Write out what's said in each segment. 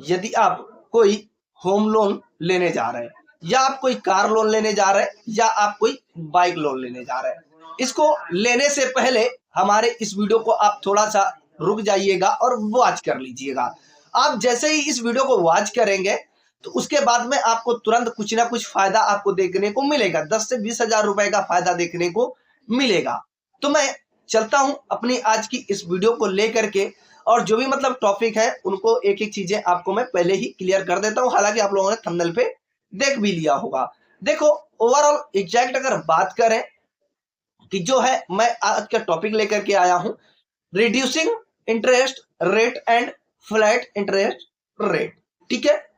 यदि आप कोई होम लोन लेने जा रहे हैं, या आप कोई कार लोन लेने जा रहे हैं, या आप कोई बाइक लोन लेने जा रहे हैं, इसको लेने से पहले हमारे इस वीडियो को आप थोड़ा सा रुक जाइएगा और वॉच कर लीजिएगा। आप जैसे ही इस वीडियो को वॉच करेंगे तो उसके बाद में आपको तुरंत कुछ ना कुछ फायदा आपको देखने को मिलेगा। 10 से 20 हजार रुपए का फायदा देखने को मिलेगा। तो मैं चलता हूं अपनी आज की इस वीडियो को लेकर के, और जो भी मतलब टॉपिक है उनको एक एक चीजें आपको मैं पहले ही क्लियर कर देता हूं। हालांकि आप लोगों ने थंबनेल पे देख भी लिया होगा। देखो, ओवरऑल एग्जैक्ट अगर बात करें कि जो है मैं आज का टॉपिक लेकर के आया हूं, reducing interest rate and flat interest rate. ठीक है,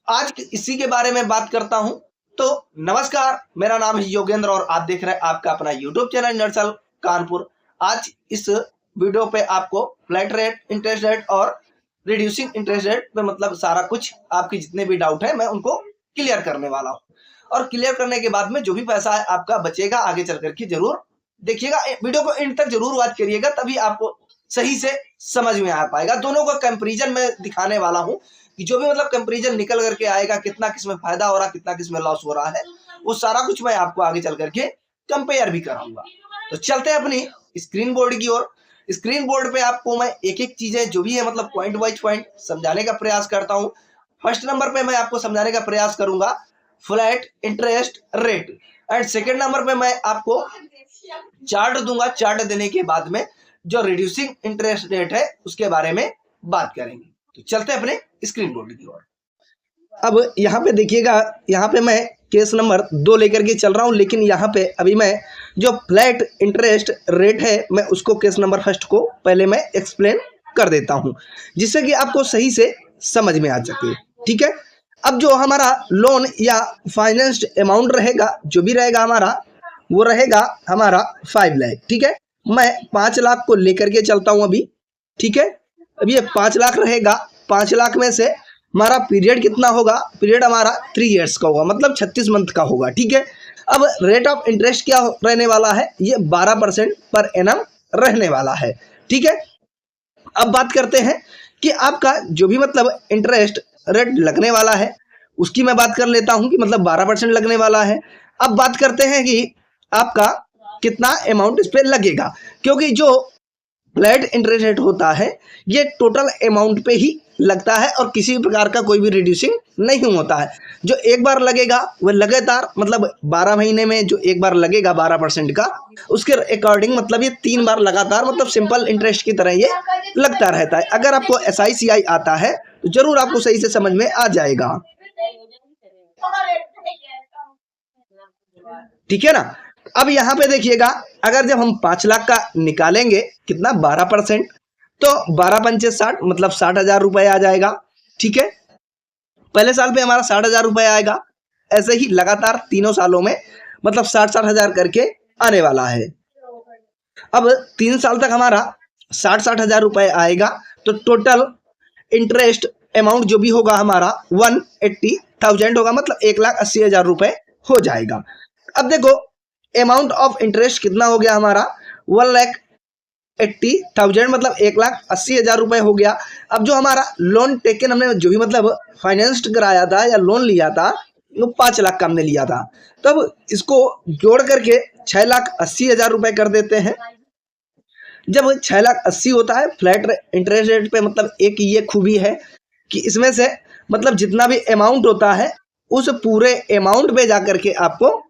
आज इसी के बारे में बात करता हूं। तो नमस्कार, मेरा नाम है योगेंद्र और आप देख रहे हैं आपका अपना यूट्यूब चैनल नर्सल कानपुर। आज इस वीडियो पे आपको फ्लैट रेट, इंटरेस्ट रेट और रिड्यूसिंग इंटरेस्ट रेट पे मतलब सारा कुछ आपके जितने भी डाउट है मैं उनको क्लियर करने वाला हूं। और क्लियर करने के बाद में जो भी पैसा है आपका बचेगा आगे चल करके जरूर देखिएगा, वीडियो को एंड तक जरूर वॉच करिएगा, तभी आपको सही से समझ में आ पाएगा। दोनों का कंपैरिजन मैं दिखाने वाला हूं कि जो भी मतलब कंपैरिजन निकल करके आएगा, कितना किसमें फायदा हो रहा है, कितना किसमें लॉस हो रहा है, वो सारा कुछ मैं आपको आगे चल करके कंपेयर भी कराऊंगा। तो चलते हैं अपनी स्क्रीन बोर्ड की ओर। स्क्रीन बोर्ड पे आपको मैं एक एक चीजें जो भी है मतलब पॉइंट वाइज पॉइंट समझाने का प्रयास करता हूँ। फर्स्ट नंबर पे मैं आपको समझाने का प्रयास करूंगा flat interest rate, and second number पे मैं आपको चार्ट दूंगा। चार्ट देने के बाद में जो रिड्यूसिंग इंटरेस्ट रेट है उसके बारे में बात करेंगे। तो चलते हैं अपने स्क्रीन बोर्ड की ओर। अब यहाँ पे देखिएगा, यहाँ पे मैं केस नंबर 2 लेकर के चल रहा हूँ, लेकिन यहाँ पे अभी मैं जो फ्लैट इंटरेस्ट रेट है मैं उसको केस नंबर फर्स्ट को पहले मैं एक्सप्लेन कर देता हूँ, जिससे कि आपको सही से समझ में आ सके। ठीक है, अब जो हमारा लोन या फाइनेंस्ड अमाउंट रहेगा, जो भी रहेगा हमारा, वो रहेगा हमारा 5 लाख। ठीक है, मैं 5 लाख को लेकर के चलता हूँ अभी। ठीक है, अब ये 5 लाख रहेगा। 5 लाख में से हमारा पीरियड कितना होगा? पीरियड हमारा 3 ईयर्स का होगा, मतलब 36 मंथ का होगा। ठीक है, अब रेट ऑफ इंटरेस्ट क्या रहने वाला है? ये 12% पर एनम रहने वाला है। ठीक है, अब बात करते हैं कि आपका जो भी मतलब इंटरेस्ट रेट लगने वाला है उसकी मैं बात कर लेता हूं कि मतलब 12% लगने वाला है। अब बात करते हैं कि आपका कितना अमाउंट इस पे लगेगा, क्योंकि जो फ्लैट इंटरेस्ट रेट होता है ये टोटल अमाउंट पे ही लगता है और किसी प्रकार का कोई भी रिड्यूसिंग नहीं होता है। जो एक बार लगेगा वह लगातार मतलब 12 महीने में जो एक बार लगेगा 12% का, उसके अकॉर्डिंग मतलब ये 3 बार लगातार मतलब सिंपल इंटरेस्ट की तरह ये लगता रहता है। अगर आपको SICI आता है तो जरूर आपको सही से समझ में आ जाएगा। ठीक है ना। अब यहाँ पे देखिएगा, अगर जब हम 5 लाख का निकालेंगे कितना 12%, तो 12 पंचे 60 मतलब 60,000 रुपए आ जाएगा। ठीक है, पहले साल पे हमारा 60,000 रुपए आएगा। ऐसे ही लगातार तीनों सालों में मतलब 60-60 हजार करके आने वाला है। अब 3 साल तक हमारा 60-60 हजार रुपए आएगा, तो टोटल इंटरेस्ट अमाउंट जो भी होगा हमारा 180,000 होगा, मतलब 1,80,000 रुपए हो जाएगा। अब देखो अमाउंट ऑफ इंटरेस्ट कितना हो गया हमारा? 1,80,000 मतलब 1,80,000 रुपए हो गया। अब जो हमारा लोन टेकन हमने जो भी मतलब फाइनेंस कराया था या लोन लिया था वो 5 लाख का हमने लिया था, तब इसको जोड़ करके 6,80,000 रुपए कर देते हैं। जब 6,80,000 होता है फ्लैट इंटरेस्ट रेट पे, मतलब एक ये खूबी है कि इसमें से मतलब जितना भी अमाउंट होता है उस पूरे अमाउंट पे जाकर के आपको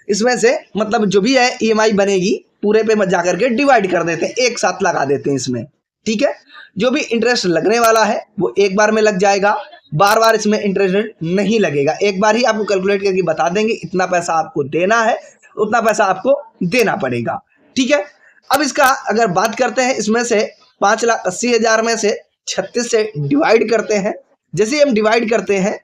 इसमें से मतलब जो भी है EMI बनेगी पूरे पे मत जाकर के डिवाइड कर देते हैं, एक साथ लगा देते हैं इसमें। ठीक है, जो भी इंटरेस्ट लगने वाला है वो एक बार में लग जाएगा, बार बार इसमें इंटरेस्ट रेट नहीं लगेगा। एक बार ही आपको कैलकुलेट करके बता देंगे इतना पैसा आपको देना है, उतना पैसा आपको देना पड़ेगा। ठीक है, अब इसका अगर बात करते हैं, इसमें से 5,80,000 में से 36 से डिवाइड करते हैं। जैसे हम डिवाइड करते हैं,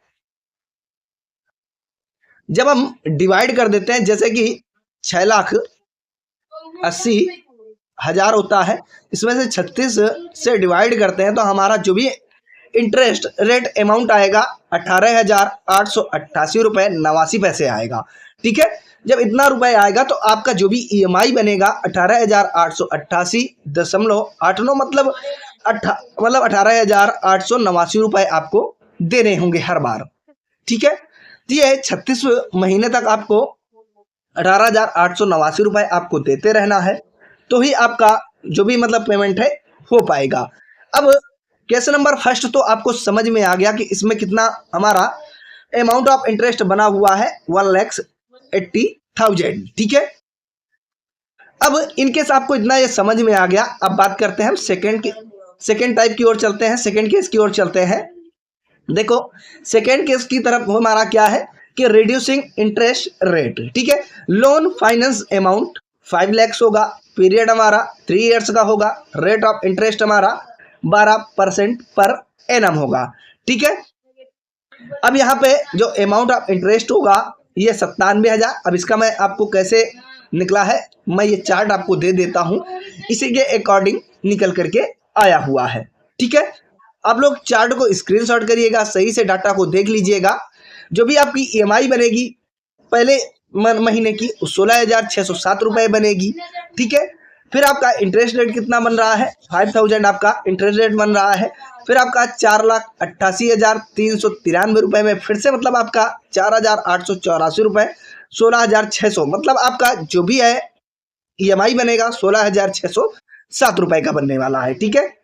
जब हम डिवाइड कर देते हैं, जैसे कि 6,80,000 होता है, इसमें से 36 से डिवाइड करते हैं तो हमारा जो भी इंटरेस्ट रेट अमाउंट आएगा 18,888 रुपये 89 पैसे आएगा। ठीक है, जब इतना रुपए आएगा तो आपका जो भी EMI बनेगा 18,888.89 मतलब मतलब 18,889 रुपए आपको देने होंगे हर बार। ठीक है, तो ये 36 महीने तक आपको 18,889 रुपए आपको देते रहना है, तो ही आपका जो भी मतलब पेमेंट है हो पाएगा। अब केस नंबर फर्स्ट तो आपको समझ में आ गया कि इसमें कितना हमारा अमाउंट ऑफ इंटरेस्ट बना हुआ है, 1,80,000। ठीक है, अब इनकेस आपको इतना ये समझ में आ गया, अब बात करते हैं हम सेकेंड टाइप की ओर चलते हैं, सेकेंड केस की ओर चलते हैं। देखो सेकेंड केस की तरफ हमारा क्या है कि रिड्यूसिंग इंटरेस्ट रेट। ठीक है, लोन फाइनेंस अमाउंट 5 लाख होगा, पीरियड हमारा 3 ईयर्स का होगा, रेट ऑफ इंटरेस्ट हमारा 12% पर एनम होगा। ठीक है, अब यहाँ पे जो अमाउंट ऑफ इंटरेस्ट होगा ये 97,000। अब इसका मैं आपको कैसे निकला है मैं ये चार्ट आपको दे देता हूँ, इसी के अकॉर्डिंग निकल करके आया हुआ है। ठीक है, आप लोग चार्ट को स्क्रीनशॉट करिएगा, सही से डाटा को देख लीजिएगा। जो भी आपकी ईएमआई बनेगी पहले महीने की 16,607 रुपए बनेगी। ठीक है, फिर आपका इंटरेस्ट रेट कितना बन रहा है, 5,000 आपका इंटरेस्ट रेट बन रहा है। फिर आपका 4,88,393 रुपए में फिर से मतलब आपका 4,884 रुपए, 16,600 मतलब आपका जो भी है ईएमआई बनेगा 16,607 रुपए का बनने वाला है। ठीक है,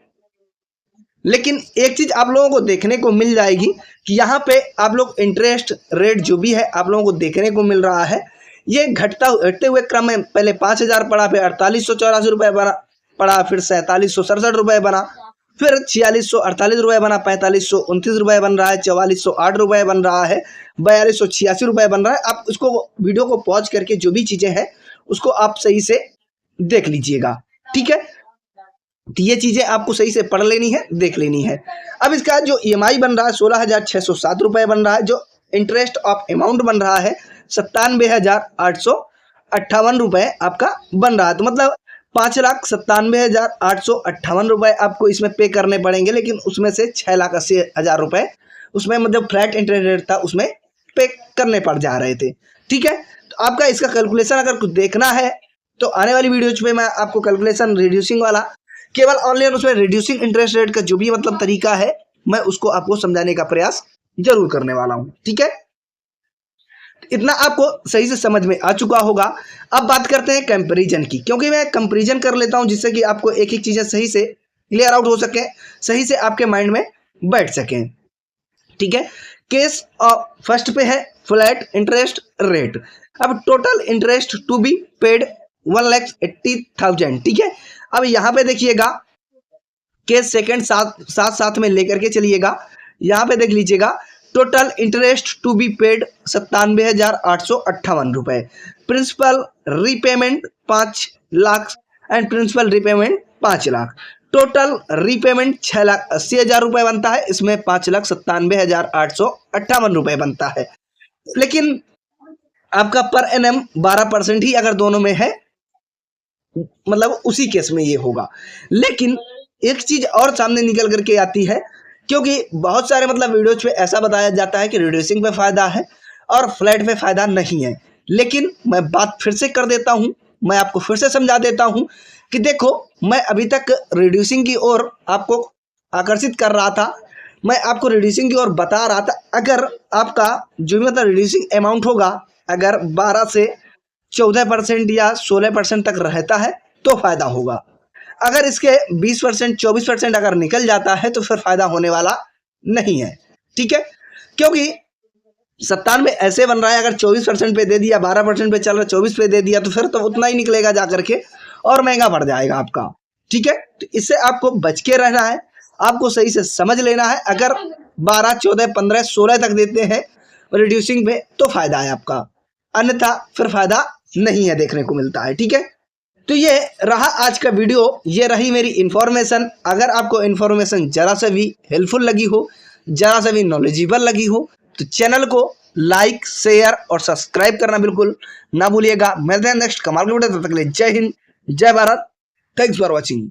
लेकिन एक चीज आप लोगों को देखने को मिल जाएगी कि यहाँ पे आप लोग इंटरेस्ट रेट जो भी है आप लोगों को देखने को मिल रहा है, ये घटते हुए क्रम में पहले 5,000 पड़ा, फिर 4,884 रुपए बना पड़ा, फिर 4,767 रुपए बना, फिर 4,648 रुपए बना, 4,529 रुपए बन रहा है, 4,408 रुपए बन रहा है, 4,286 रुपए बन रहा है। आप उसको वीडियो को पॉज करके जो भी चीजें हैं उसको आप सही से देख लीजिएगा। ठीक है, तो ये चीजें आपको सही से पढ़ लेनी है, देख लेनी है। अब इसका जो ईएमआई बन रहा है 16,607 रुपए बन रहा है, जो इंटरेस्ट ऑफ अमाउंट बन रहा है 97,858 रुपए आपका बन रहा है। तो मतलब 5,97,858 रुपए आपको इसमें पे करने पड़ेंगे, लेकिन उसमें से 6,80,000 रुपए उसमें मतलब फ्लैट इंटरेस्ट रेट था उसमें पे करने पड़ जा रहे थे। ठीक है, तो आपका इसका कैलकुलेशन अगर कुछ देखना है तो आने वाली वीडियोज पे मैं आपको कैलकुलेशन रिड्यूसिंग वाला केवल ऑनलाइन उसमें रिड्यूसिंग इंटरेस्ट रेट का जो भी मतलब तरीका है मैं उसको आपको समझाने का प्रयास जरूर करने वाला हूं। ठीक है, इतना आपको सही से समझ में आ चुका होगा। अब बात करते हैं कंपैरिजन की, क्योंकि मैं कंपैरिजन कर लेता हूं जिससे कि आपको एक एक चीजें सही से क्लियर आउट हो सके, सही से आपके माइंड में बैठ सके। ठीक है, केस फर्स्ट पे है फ्लैट इंटरेस्ट रेट। अब total interest to be paid 1,80,000। ठीक है, अब यहाँ पे देखिएगा केस सेकंड साथ में लेकर के चलिएगा। यहाँ पे देख लीजिएगा total interest to be paid 97,858 रुपए, principal repayment 5 lakh and principal repayment 5 lakh, total repayment 6,80,000 रुपए बनता है, इसमें 5,97,858 रुपए बनता है। लेकिन आपका पर एनएम 12% ही अगर दोनों में है मतलब उसी केस में ये होगा। लेकिन एक चीज और सामने निकल करके आती है, क्योंकि बहुत सारे मतलब वीडियोज पे ऐसा बताया जाता है कि रिड्यूसिंग पे फायदा है और फ्लैट पे फायदा नहीं है। लेकिन मैं बात फिर से कर देता हूं, मैं आपको फिर से समझा देता हूं कि देखो मैं अभी तक रिड्यूसिंग की ओर आपको आकर्षित कर रहा था, मैं आपको रिड्यूसिंग की ओर बता रहा था। अगर आपका जो भी मतलब रिड्यूसिंग अमाउंट होगा अगर 12 से 14% या 16% तक रहता है तो फायदा होगा। अगर इसके 20% 24% अगर निकल जाता है तो फिर फायदा होने वाला नहीं है। ठीक है, क्योंकि 97 ऐसे बन रहा है, अगर 24% पे दे दिया, 12% पे चल रहा है 24 पे दे दिया तो फिर तो उतना ही निकलेगा जा करके और महंगा पड़ जाएगा आपका। ठीक है, तो इससे आपको बच के रहना है, आपको सही से समझ लेना है। अगर 12, 14, 15, 16 तक देते हैं रिड्यूसिंग पे तो फायदा है आपका, अन्यथा फिर फायदा नहीं है देखने को मिलता है। ठीक है, तो ये रहा आज का वीडियो, ये रही मेरी इन्फॉर्मेशन। अगर आपको इन्फॉर्मेशन जरा सा भी हेल्पफुल लगी हो, जरा सा भी नॉलेजेबल लगी हो तो चैनल को लाइक, शेयर और सब्सक्राइब करना बिल्कुल ना भूलिएगा। मिलते हैं नेक्स्ट कमाल के वीडियो, तब तक के लिए जय हिंद, जय भारत, थैंक्स फॉर वॉचिंग।